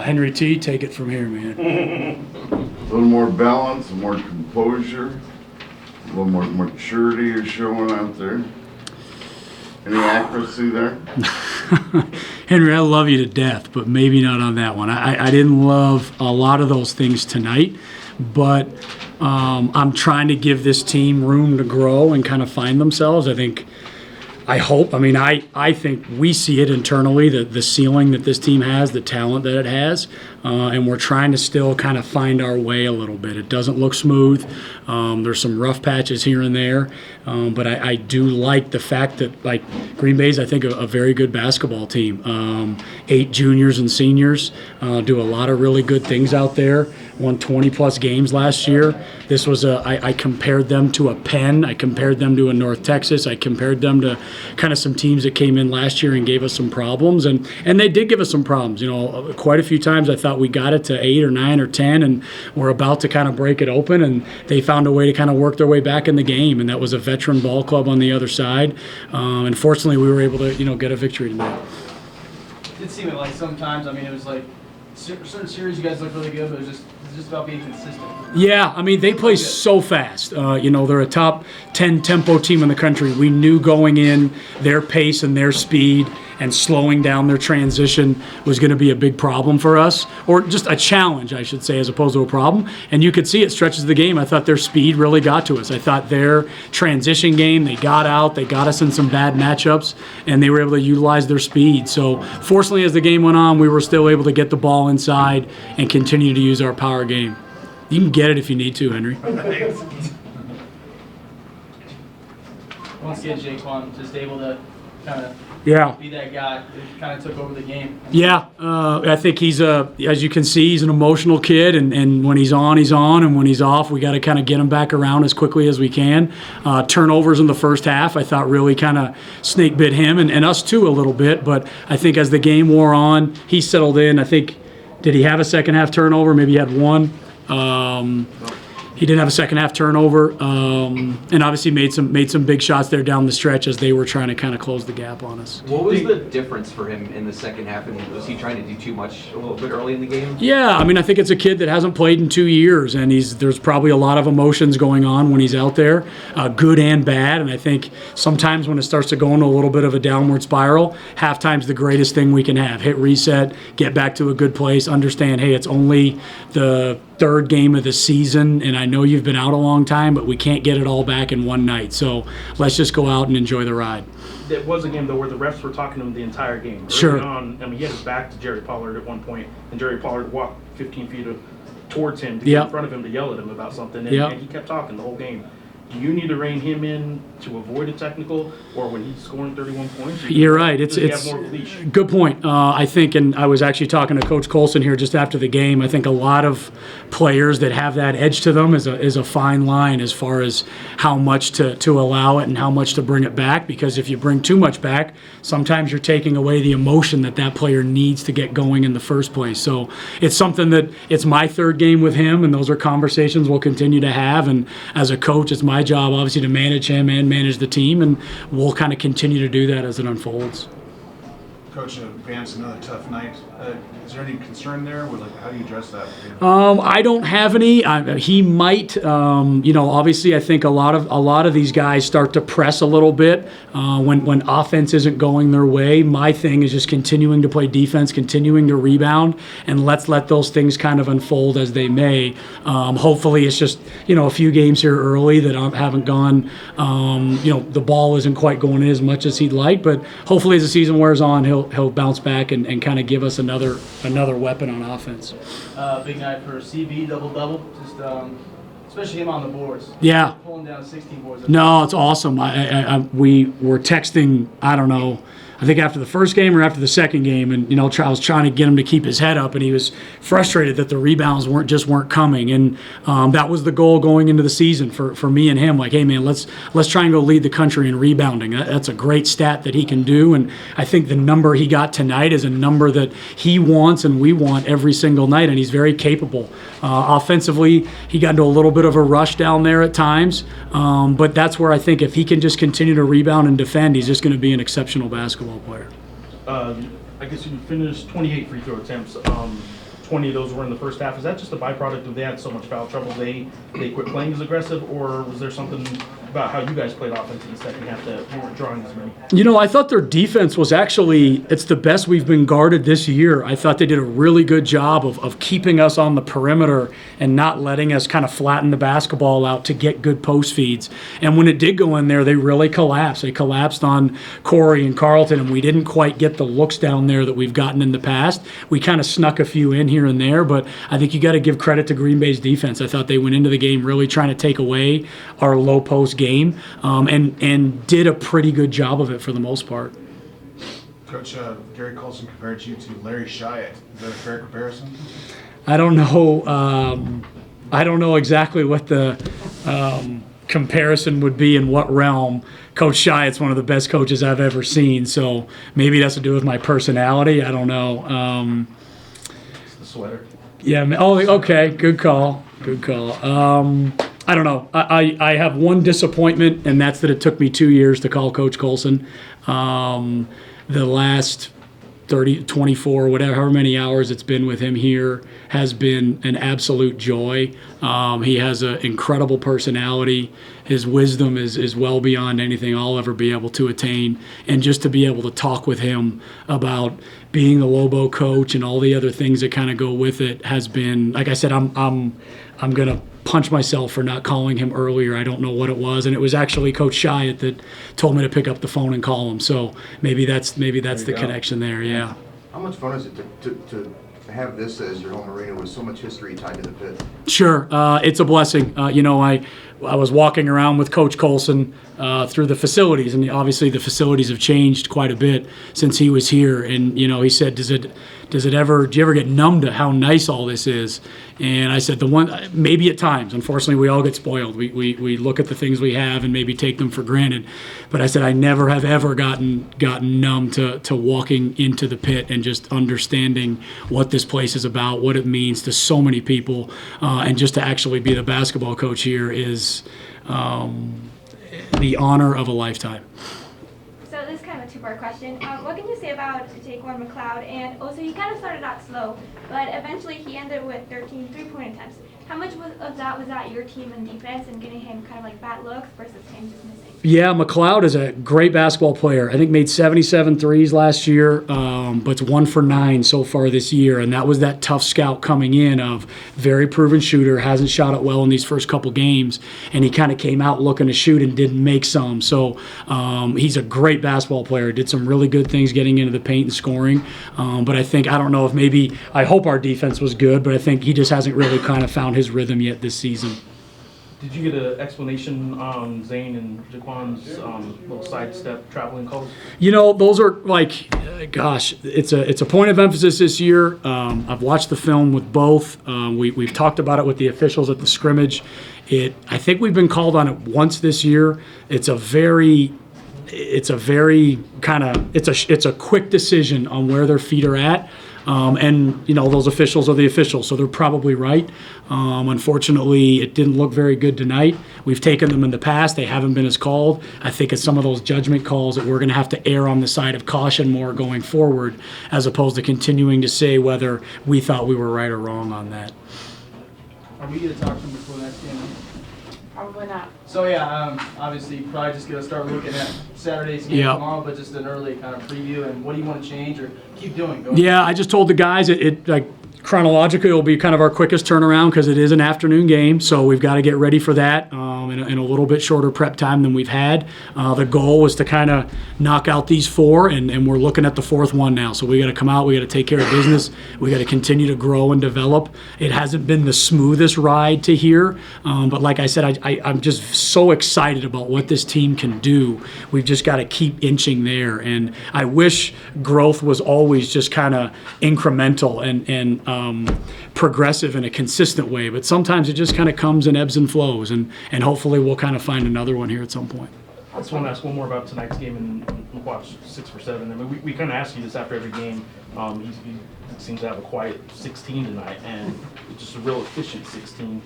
Henry T, take it from here, man. A little more balance, more composure, a little more maturity you're showing out there. Any accuracy there? Henry, I love you to death, but maybe not on that one. I didn't love a lot of those things tonight, but I'm trying to give this team room to grow and kind of find themselves. I think we see it internally, the ceiling that this team has, the talent that it has, and we're trying to still kind of find our way a little bit. It doesn't look smooth. There's some rough patches here and there, but I do like the fact that, like, Green Bay's, I think, a very good basketball team. 8 juniors and seniors do a lot of really good things out there. Won 20-plus games last year. This was I compared them to a Penn. I compared them to a North Texas. I compared them to kind of some teams that came in last year and gave us some problems. And they did give us some problems. You know, quite a few times I thought we got it to 8 or 9 or 10, and we're about to kind of break it open, and they found a way to kind of work their way back in the game. And that was a veteran ball club on the other side. And fortunately, we were able to, get a victory tonight. It did seem like sometimes, it was like certain series you guys looked really good, but it was just about being consistent. Yeah, they play so fast. They're a top 10 tempo team in the country. We knew going in their pace and their speed and slowing down their transition was going to be a big problem for us, or just a challenge, I should say, as opposed to a problem. And you could see it stretches of the game. I thought their speed really got to us. I thought their transition game, they got out, they got us in some bad matchups, and they were able to utilize their speed. So fortunately, as the game went on, we were still able to get the ball inside and continue to use our power game. You can get it if you need to, Henry. Once again, Jaquan just able to kind of be that guy that kind of took over the game. Yeah, I think he's as you can see, he's an emotional kid, and when he's on, and when he's off, we got to kind of get him back around as quickly as we can. Turnovers in the first half, I thought really kind of snake bit him and us too a little bit, but I think as the game wore on, he settled in. I think, did he have a second half turnover? Maybe he had one. He did have a second half turnover, and obviously made some big shots there down the stretch as they were trying to kind of close the gap on us. What was the difference for him in the second half, and was he trying to do too much a little bit early in the game? Yeah, I think it's a kid that hasn't played in 2 years, and there's probably a lot of emotions going on when he's out there, good and bad. And I think sometimes when it starts to go into a little bit of a downward spiral, halftime's the greatest thing we can have. Hit reset, get back to a good place, understand, hey, it's only the third game of the season, and I know you've been out a long time, but we can't get it all back in one night. So let's just go out and enjoy the ride. It was a game, though, where the refs were talking to him the entire game. Sure. Early on, he had his back to Jerry Pollard at one point, and Jerry Pollard walked 15 feet towards him to get in front of him to yell at him about something, and he kept talking the whole game. Do you need to rein him in to avoid a technical, or when he's scoring 31 points? You're right. It's have more of a leash? Good point. I think, and I was actually talking to Coach Colson here just after the game, I think a lot of players that have that edge to them is a fine line as far as how much to allow it and how much to bring it back, because if you bring too much back, sometimes you're taking away the emotion that player needs to get going in the first place. So it's something that it's my third game with him, and those are conversations we'll continue to have. And as a coach, it's my job, obviously, to manage him and manage the team, and we'll kind of continue to do that as it unfolds. Coach, Vance, another tough night. Is there any concern there? How do you address that? I don't have any. He might. Obviously, I think a lot of these guys start to press a little bit when offense isn't going their way. My thing is just continuing to play defense, continuing to rebound, and let's let those things kind of unfold as they may. Hopefully, it's just a few games here early that haven't gone. The ball isn't quite going in as much as he'd like, but hopefully, as the season wears on, he'll bounce back and kind of give us another weapon on offense. Big night for CB, double-double. Just especially him on the boards. Yeah. Pulling down 16 boards. No, it's awesome. We were texting, I don't know, I think after the first game or after the second game, and I was trying to get him to keep his head up, and he was frustrated that the rebounds weren't coming, and that was the goal going into the season for me and him. Like, hey man, let's try and go lead the country in rebounding. That's a great stat that he can do, and I think the number he got tonight is a number that he wants and we want every single night, and he's very capable. Offensively, he got into a little bit of a rush down there at times, but that's where I think if he can just continue to rebound and defend, he's just going to be an exceptional basketball player. I guess you finished 28 free throw attempts. 20 of those were in the first half. Is that just a byproduct of they had so much foul trouble they quit playing as aggressive, or was there something about how you guys played offense in the second half that you weren't drawing as many? You know, I thought their defense was actually, it's the best we've been guarded this year. I thought they did a really good job of keeping us on the perimeter and not letting us kind of flatten the basketball out to get good post feeds. And when it did go in there, they really collapsed. They collapsed on Corey and Carlton, and we didn't quite get the looks down there that we've gotten in the past. We kind of snuck a few in here and there, but I think you got to give credit to Green Bay's defense. I thought they went into the game really trying to take away our low post game, and did a pretty good job of it for the most part. Coach, Gary Colson compared you to Larry Shyatt. Is that a fair comparison? I don't know. I don't know exactly what the comparison would be in what realm. Coach Shyatt's one of the best coaches I've ever seen, so maybe it has to do with my personality. I don't know. It's the sweater. Yeah. Oh, okay. Good call. Good call. I don't know. I have one disappointment, and that's that it took me 2 years to call Coach Colson. The last 30, 24, whatever, however many hours it's been with him here has been an absolute joy. He has an incredible personality. His wisdom is well beyond anything I'll ever be able to attain. And just to be able to talk with him about being the Lobo coach and all the other things that kind of go with it has been, like I said, I'm gonna punch myself for not calling him earlier. I don't know what it was, and it was actually Coach Shyatt that told me to pick up the phone and call him. So maybe that's the connection there. Yeah. How much fun is it to have this as your home arena with so much history tied to the pit? Sure, it's a blessing. I was walking around with Coach Colson through the facilities, and obviously the facilities have changed quite a bit since he was here. And he said, do you ever get numb to how nice all this is? And I said, maybe at times. Unfortunately, we all get spoiled. We look at the things we have and maybe take them for granted. But I said, I never have ever gotten numb to walking into the pit and just understanding what this place is about, what it means to so many people, and just to actually be the basketball coach here is the honor of a lifetime. So this is kind of a two-part question. What can you say about Jaquan McLeod? And also, he kind of started out slow, but eventually he ended with 13 three-point attempts. How much of that was that your team and defense and getting him kind of like bad looks versus him just missing? Yeah, McLeod is a great basketball player. I think made 77 threes last year, but's 1 for 9 so far this year. And that was that tough scout coming in of very proven shooter, hasn't shot it well in these first couple games. And he kind of came out looking to shoot and didn't make some. So he's a great basketball player. Did some really good things getting into the paint and scoring. But I don't know if I hope our defense was good, but I think he just hasn't really kind of found his rhythm yet this season. Did you get an explanation on Zane and Jaquan's little sidestep traveling calls? Those are like, gosh, it's a point of emphasis this year. I've watched the film with both. We've talked about it with the officials at the scrimmage. I think we've been called on it once this year. It's a quick decision on where their feet are at. And those officials are the officials, so they're probably right. Unfortunately, it didn't look very good tonight. We've taken them in the past. They haven't been as called. I think it's some of those judgment calls that we're going to have to err on the side of caution more going forward, as opposed to continuing to say whether we thought we were right or wrong on that. Are we going to talk to him before the next game? Probably not. So obviously probably just going to start looking at Saturday's game tomorrow, but just an early kind of preview. And what do you want to change or keep doing? Yeah, I just told the guys chronologically, it'll be kind of our quickest turnaround because it is an afternoon game, so we've got to get ready for that in a little bit shorter prep time than we've had. The goal was to kind of knock out these 4, and we're looking at the 4th one now. So we got to come out, we got to take care of business, we got to continue to grow and develop. It hasn't been the smoothest ride to here, but like I said, I'm just so excited about what this team can do. We've just got to keep inching there, and I wish growth was always just kind of incremental and progressive in a consistent way, but sometimes it just kind of comes in ebbs and flows, and hopefully we'll kind of find another one here at some point. I just want to ask one more about tonight's game and watch 6 for 7. I mean, we kind of ask you this after every game. He seems to have a quiet 16 tonight, and just a real efficient 16.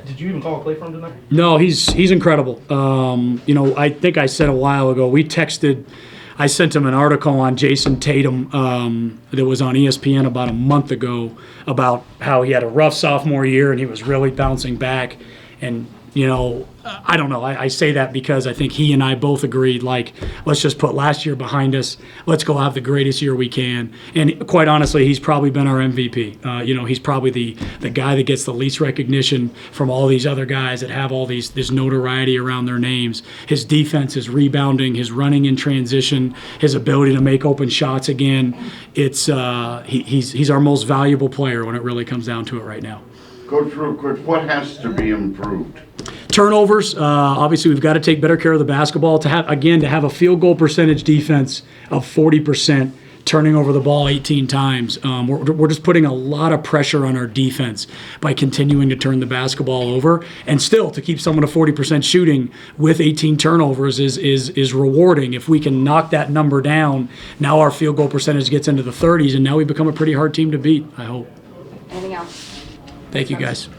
Did you even call a play for him tonight? No, he's incredible. I think I said a while ago, we texted I sent him an article on Jason Tatum that was on ESPN about a month ago about how he had a rough sophomore year and he was really bouncing back. And, you know, I don't know. I say that because I think he and I both agreed, like, let's just put last year behind us. Let's go have the greatest year we can. And quite honestly, he's probably been our MVP. You know, he's probably the guy that gets the least recognition from all these other guys that have all this notoriety around their names. His defense, his rebounding, his running in transition, his ability to make open shots again. It's he's our most valuable player when it really comes down to it right now. Coach, real quick, what has to be improved? Turnovers, obviously we've got to take better care of the basketball. To have a field goal percentage defense of 40%, turning over the ball 18 times. We're just putting a lot of pressure on our defense by continuing to turn the basketball over. And still, to keep someone to 40% shooting with 18 turnovers is rewarding. If we can knock that number down, now our field goal percentage gets into the 30s, and now we become a pretty hard team to beat, I hope. Anything else? Thank you, guys.